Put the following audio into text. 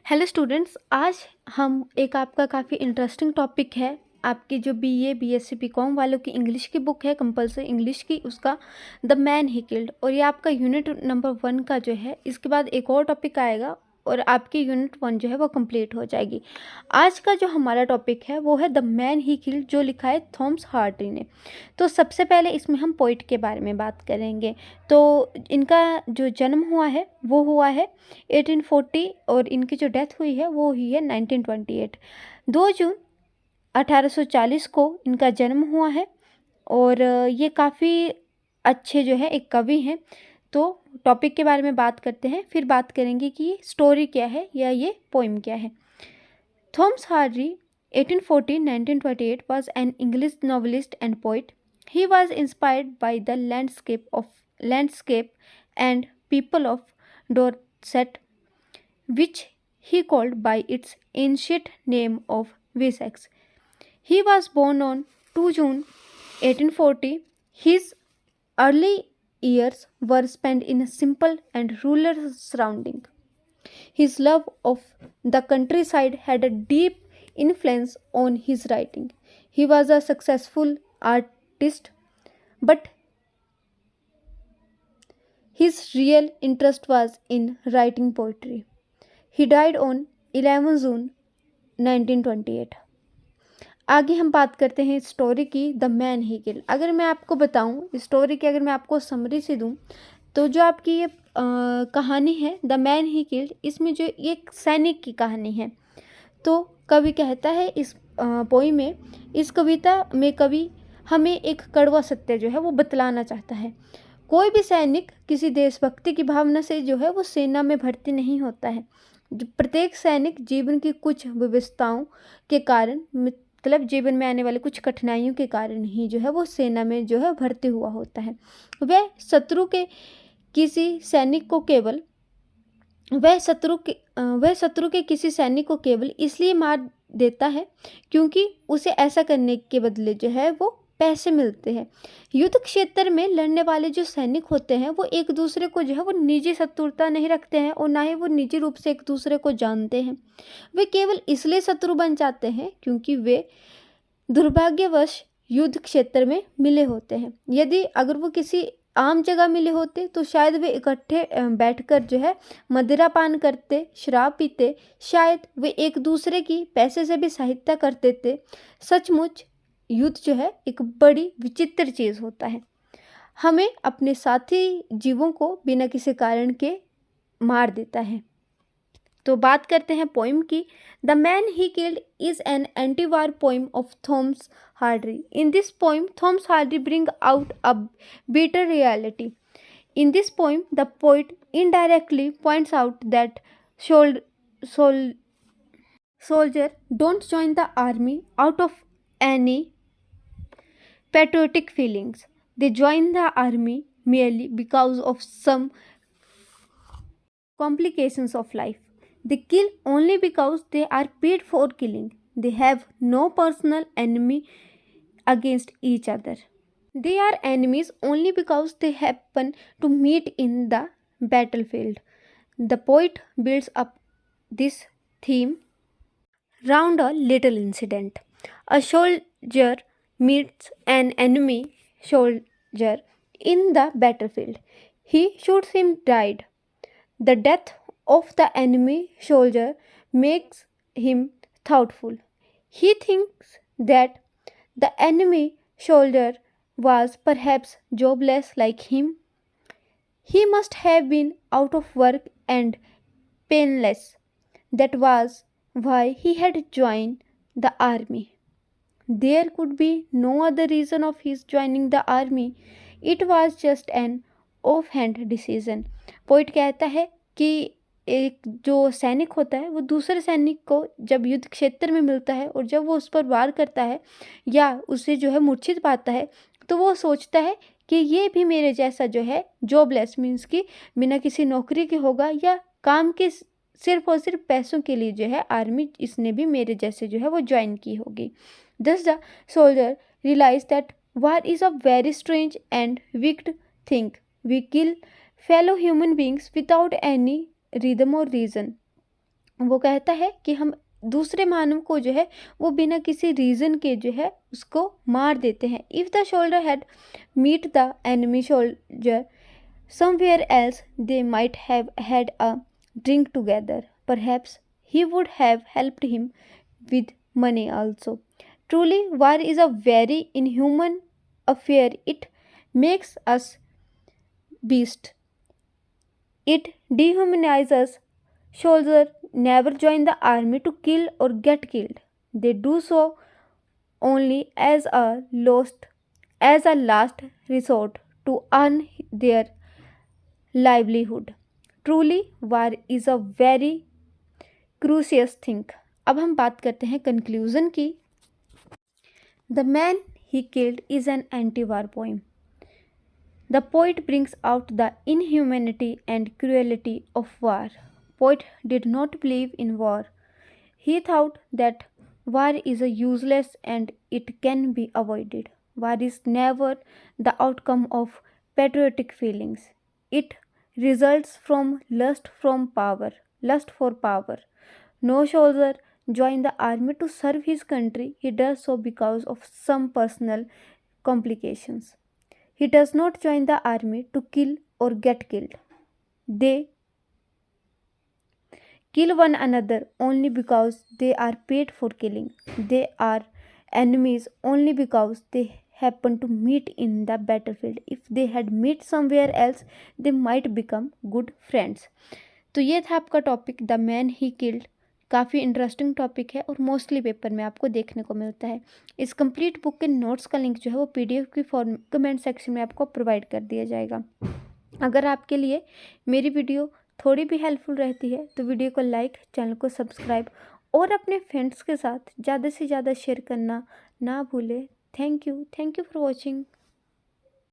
Hello students, आज हम एक आपका काफ़ी इंटरेस्टिंग टॉपिक है। आपकी जो बीए बीएससी बीकॉम वालों की इंग्लिश की बुक है, कंपलसरी इंग्लिश की, उसका द मैन ही किल्ड, और ये आपका यूनिट नंबर 1 का जो है। इसके बाद एक और टॉपिक आएगा और आपकी यूनिट 1 जो है वो कंप्लीट हो जाएगी। आज का जो हमारा टॉपिक है वो है द मैन ही किल्ड, जो लिखा है थॉमस हार्डी ने। तो सबसे पहले इसमें हम पोइट के बारे में बात करेंगे। तो इनका जो जन्म हुआ है वो हुआ है 1840 और इनकी जो डेथ हुई है वो हुई है 1928। 2 जून 1840 को इनका जन्म हुआ है। और ये काफ़ी अच्छे जो है एक कवि हैं। तो टॉपिक के बारे में बात करते हैं, फिर बात करेंगे कि ये स्टोरी क्या है या ये पोइम क्या है। Thomas Hardy 1840-1928 was an English novelist and poet. He was inspired by the landscape and people of Dorset, which he called by its ancient name of Wessex. He was born on 2 June 1840. His early years were spent in a simple and rural surrounding. His love of the countryside had a deep influence on his writing. He was a successful artist, but his real interest was in writing poetry. He died on 11 June 1928. आगे हम बात करते हैं story की, the man he killed. अगर मैं आपको बताऊं स्टोरी की, अगर मैं आपको समरी से दूं, तो जो आपकी ये कहानी है द मैन ही किल्ड, इसमें जो एक सैनिक की कहानी है। तो कवि कहता है इस पोई में, इस कविता में कवि हमें एक कड़वा सत्य जो है वो बतलाना चाहता है। कोई भी सैनिक किसी देशभक्ति की भावना से जो है वो सेना में भर्ती नहीं होता है। प्रत्येक सैनिक जीवन की कुछ विविधताओं के कारण, मतलब जीवन में आने वाले कुछ कठिनाइयों के कारण ही जो है वो सेना में जो है भर्ती हुआ होता है। वह शत्रु के किसी सैनिक को केवल वह शत्रु के किसी सैनिक को केवल इसलिए मार देता है क्योंकि उसे ऐसा करने के बदले जो है वो पैसे मिलते हैं। युद्ध क्षेत्र में लड़ने वाले जो सैनिक होते हैं वो एक दूसरे को जो है वो निजी शत्रुता नहीं रखते हैं और ना ही वो निजी रूप से एक दूसरे को जानते हैं। वे केवल इसलिए शत्रु बन जाते हैं क्योंकि वे दुर्भाग्यवश युद्ध क्षेत्र में मिले होते हैं। यदि अगर वो किसी आम जगह मिले होते तो शायद वे इकट्ठे बैठकर जो है मदिरा पान करते, शराब पीते, शायद वे एक दूसरे की पैसे से भी सहायता करते थे। सचमुच युद्ध जो है एक बड़ी विचित्र चीज़ होता है। हमें अपने साथी जीवों को बिना किसी कारण के मार देता है। तो बात करते हैं पोइम की। The man he killed is an anti war poem of Thomas Hardy. In this poem Thomas Hardy bring out a bitter reality. In this poem, the poet indirectly points out that soldiers don't join the army out of any patriotic feelings. They join the army merely because of some complications of life. They kill only because they are paid for killing. They have no personal enemy against each other. They are enemies only because they happen to meet in the battlefield. The poet builds up this theme round a little incident. A soldier meets an enemy soldier in the battlefield. He shoots him dead. The death of the enemy soldier makes him thoughtful. He thinks that the enemy soldier was perhaps jobless like him. He must have been out of work and penniless. That was why he had joined the army. There could be no other reason of his joining the army. It was just an offhand decision. Poet कहता है कि एक जो सैनिक होता है वो दूसरे सैनिक को जब युद्ध क्षेत्र में मिलता है और जब वो उस पर वार करता है या उसे जो है मूर्छित पाता है, तो वो सोचता है कि ये भी मेरे जैसा जो है जॉबलेस मीन्स कि बिना किसी नौकरी के होगा, या काम के सिर्फ और सिर्फ पैसों के लिए जो है आर्मी इसने भी मेरे जैसे जो है वो ज्वाइन की होगी। Thus the soldier realized that war is a very strange and wicked thing. We kill fellow human beings without any rhythm or reason. वो कहता है कि हम दूसरे मानव को जो है वो बिना किसी रीज़न के जो है उसको मार देते हैं। If the soldier had meet the enemy soldier somewhere else, they might have had a drink together. Perhaps he would have helped him with money also. Truly, war is a very inhuman affair. It makes us beast. It dehumanizes us. Soldiers never join the army to kill or get killed. They do so only as a last resort to earn their livelihood. Truly, war is a very crucial thing. अब हम बात करते हैं conclusion की। The man he killed is an anti war poem. The poet brings out the inhumanity and cruelty of war. Poet did not believe in war. He thought that war is a useless and it can be avoided. War is never the outcome of patriotic feelings. It results from lust for power. No soldier joins the army to serve his country. He does so because of some personal complications. He does not join the army to kill or get killed. They kill one another only because they are paid for killing. They are enemies only because they happen to meet in the battlefield. If they had met somewhere else, they might become good friends. तो ये था आपका topic the man he killed. काफ़ी interesting topic है और mostly paper में आपको देखने को मिलता है। इस कंप्लीट बुक के नोट्स का लिंक जो है वो पीडीएफ की फॉर्म कमेंट सेक्शन में आपको प्रोवाइड कर दिया जाएगा। अगर आपके लिए मेरी वीडियो थोड़ी भी हेल्पफुल रहती है तो वीडियो को लाइक, चैनल को सब्सक्राइब और अपने फ्रेंड्स के साथ ज़्यादा से ज़्यादा शेयर करना ना भूलें। Thank you for watching.